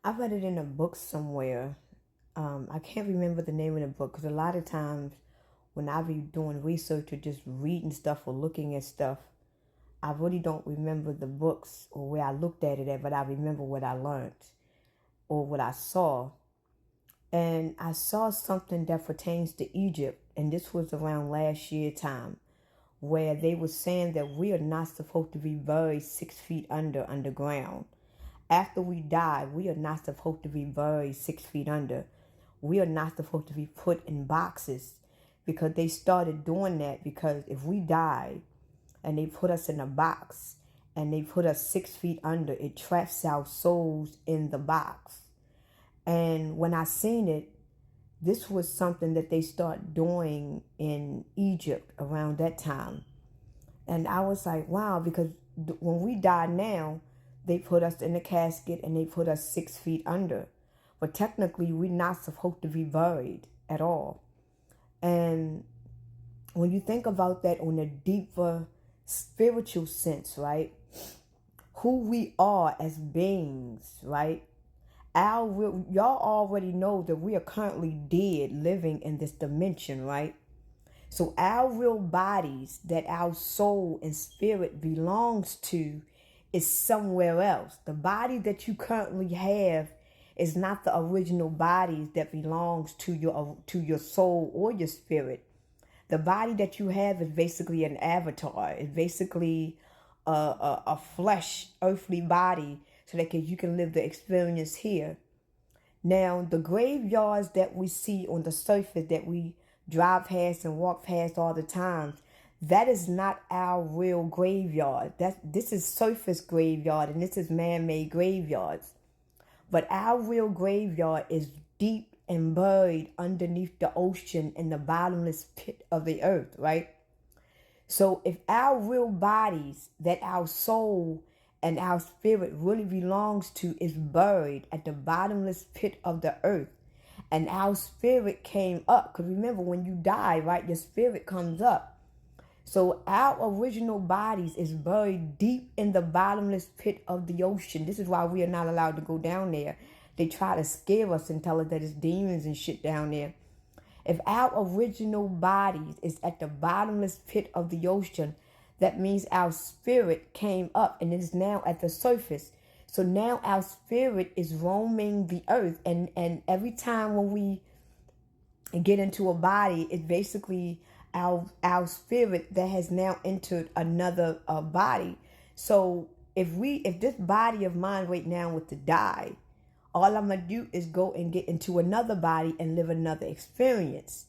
I read it in a book somewhere. I can't remember the name of the book because a lot of times when I be doing research or just reading stuff or looking at stuff, I really don't remember the books or where I looked at it at, but I remember what I learned or what I saw. And I saw something that pertains to Egypt, and this was around last year time, where they were saying that we are not supposed to be buried 6 feet underground. After we die, we are not supposed to be buried 6 feet under. We are not supposed to be put in boxes because they started doing that because if we die and they put us in a box and they put us 6 feet under, it traps our souls in the box. And when I seen it, this was something that they start doing in Egypt around that time. And I was like, wow, because when we die now, they put us in a casket and they put us 6 feet under. But technically, we're not supposed to be buried at all. And when you think about that on a deeper spiritual sense, right? Who we are as beings, right? Y'all already know that we are currently dead living in this dimension, right? So our real bodies that our soul and spirit belongs to is somewhere else. The body that you currently have is not the original bodies that belongs to your soul or your spirit. The body that you have is basically an avatar. It's basically a flesh, earthly body so that you can live the experience here. Now, the graveyards that we see on the surface that we drive past and walk past all the time, that is not our real graveyard. This is surface graveyard and this is man-made graveyards. But our real graveyard is deep and buried underneath the ocean in the bottomless pit of the earth, right? So if our real bodies that our soul and our spirit really belongs to is buried at the bottomless pit of the earth, and our spirit came up, because remember when you die, right, your spirit comes up. So our original bodies is buried deep in the bottomless pit of the ocean. This is why we are not allowed to go down there. They try to scare us and tell us that it's demons and shit down there. If our original bodies is at the bottomless pit of the ocean, that means our spirit came up and it is now at the surface. So now our spirit is roaming the earth. And every time when we get into a body, it's basically our spirit that has now entered another body. So if this body of mine right now were to die, all I'm going to do is go and get into another body and live another experience.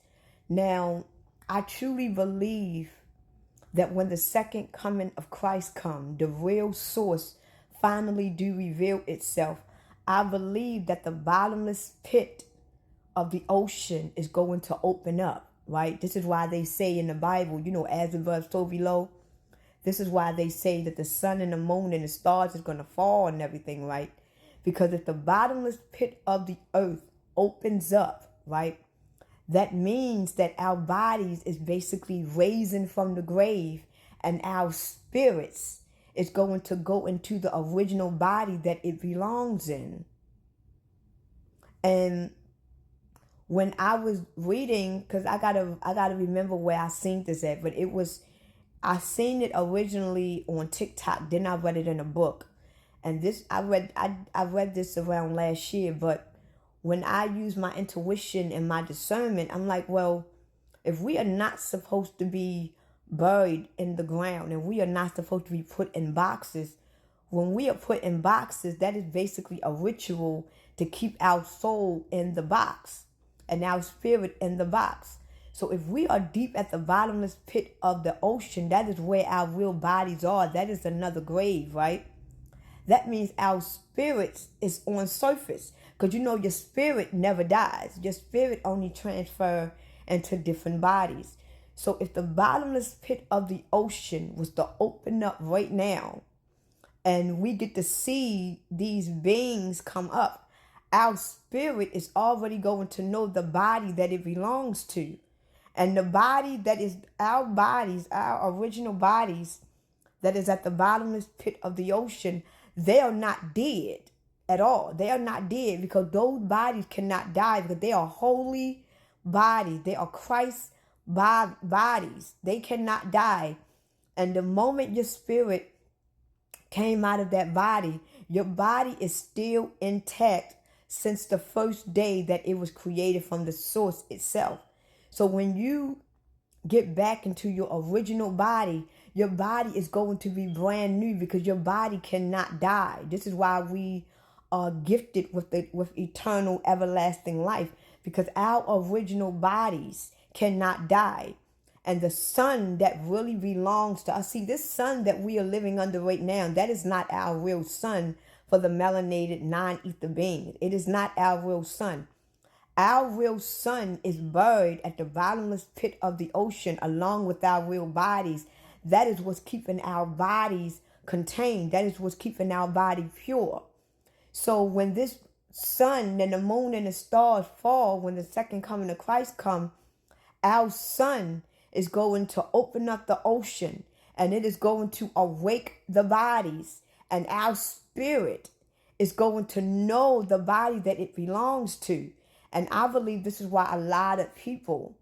Now, I truly believe that when the second coming of Christ comes, the real source finally do reveal itself. I believe that the bottomless pit of the ocean is going to open up, right? This is why they say in the Bible, as above, so below. This is why they say that the sun and the moon and the stars is going to fall and everything, right? Because if the bottomless pit of the earth opens up, right, that means that our bodies is basically raising from the grave and our spirits is going to go into the original body that it belongs in. And when I was reading, because I gotta remember where I seen this at, but I seen it originally on TikTok, then I read it in a book. And I read this around last year, but when I use my intuition and my discernment, I'm like, well, if we are not supposed to be buried in the ground and we are not supposed to be put in boxes, when we are put in boxes, that is basically a ritual to keep our soul in the box and our spirit in the box. So if we are deep at the bottomless pit of the ocean, that is where our real bodies are. That is another grave, right? That means our spirit is on surface. Because your spirit never dies. Your spirit only transfers into different bodies. So if the bottomless pit of the ocean was to open up right now, and we get to see these beings come up, our spirit is already going to know the body that it belongs to. And the body that is our bodies, our original bodies, that is at the bottomless pit of the ocean, they are not dead. at all. They are not dead because those bodies cannot die because they are holy bodies. They are Christ's bodies. They cannot die. And the moment your spirit came out of that body, your body is still intact since the first day that it was created from the source itself. So when you get back into your original body, your body is going to be brand new because your body cannot die. This is why we are gifted with eternal everlasting life, because our original bodies cannot die. And the sun that really belongs to us, see, this sun that we are living under right now, that is not our real sun for the melanated non-ether being. It is not our real sun. Our real sun is buried at the bottomless pit of the ocean along with our real bodies. That is what's keeping our bodies contained. That is what's keeping our body pure. So when this sun and the moon and the stars fall, when the second coming of Christ comes, our sun is going to open up the ocean, and it is going to awake the bodies, and our spirit is going to know the body that it belongs to. And I believe this is why a lot of people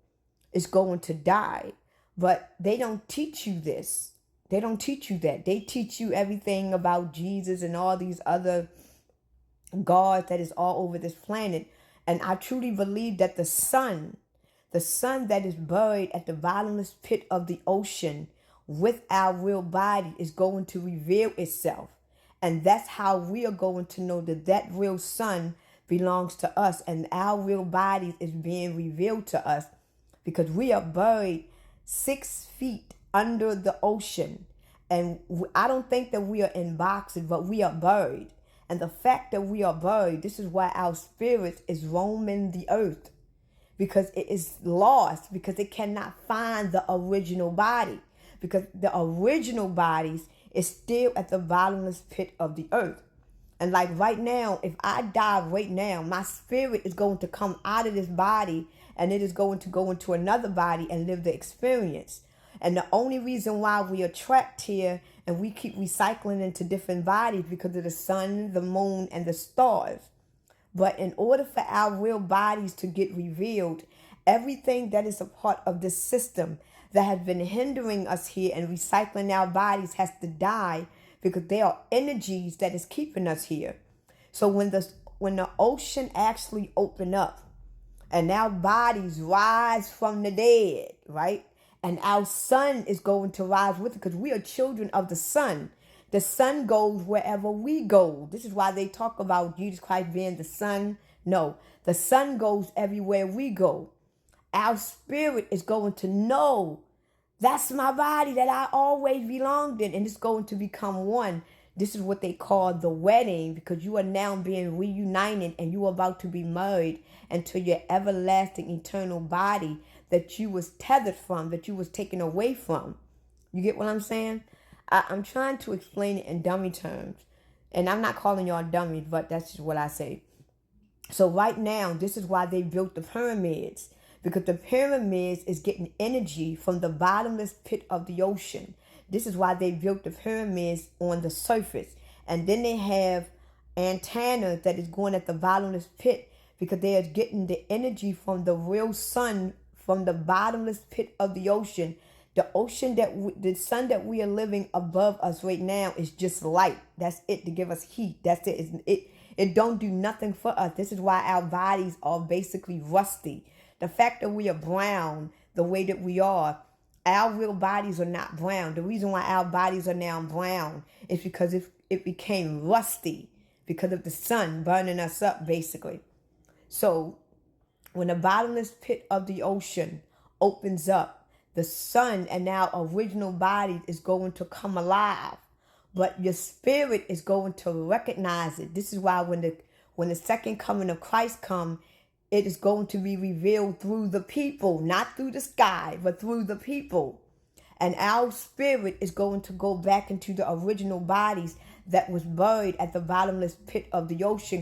is going to die. But they don't teach you this. They don't teach you that. They teach you everything about Jesus and all these other gods that is all over this planet. And I truly believe that the sun that is buried at the bottomless pit of the ocean with our real body is going to reveal itself. And that's how we are going to know that that real sun belongs to us and our real bodies is being revealed to us, because we are buried 6 feet under the ocean. And I don't think that we are in boxes, but we are buried. And the fact that we are buried, this is why our spirit is roaming the earth, because it is lost, because it cannot find the original body, because the original bodies is still at the bottomless pit of the earth. And like right now, if I die right now, my spirit is going to come out of this body and it is going to go into another body and live the experience. And the only reason why we are trapped here and we keep recycling into different bodies because of the sun, the moon, and the stars. But in order for our real bodies to get revealed, everything that is a part of this system that has been hindering us here and recycling our bodies has to die, because there are energies that is keeping us here. So when the ocean actually open up and our bodies rise from the dead, right? And our sun is going to rise with it, because we are children of the sun. The sun goes wherever we go. This is why they talk about Jesus Christ being the sun. No, the sun goes everywhere we go. Our spirit is going to know, that's my body that I always belonged in, and it's going to become one. This is what they call the wedding, because you are now being reunited and you are about to be married into your everlasting eternal body that you was tethered from, that you was taken away from. You get what I'm saying? I'm trying to explain it in dummy terms, and I'm not calling y'all dummies, but that's just what I say. So right now, this is why they built the pyramids, because the pyramids is getting energy from the bottomless pit of the ocean. This is why they built the pyramids on the surface. And then they have antennas that is going at the bottomless pit, because they are getting the energy from the real sun from the bottomless pit of the ocean. The ocean the sun that we are living above us right now is just light. That's it, to give us heat. That's it. It don't do nothing for us. This is why our bodies are basically rusty. The fact that we are brown the way that we are, our real bodies are not brown. The reason why our bodies are now brown is because it became rusty because of the sun burning us up, basically. So when the bottomless pit of the ocean opens up, the sun and our original bodies is going to come alive. But your spirit is going to recognize it. This is why when the second coming of Christ comes, it is going to be revealed through the people, not through the sky, but through the people. And our spirit is going to go back into the original bodies that was buried at the bottomless pit of the ocean.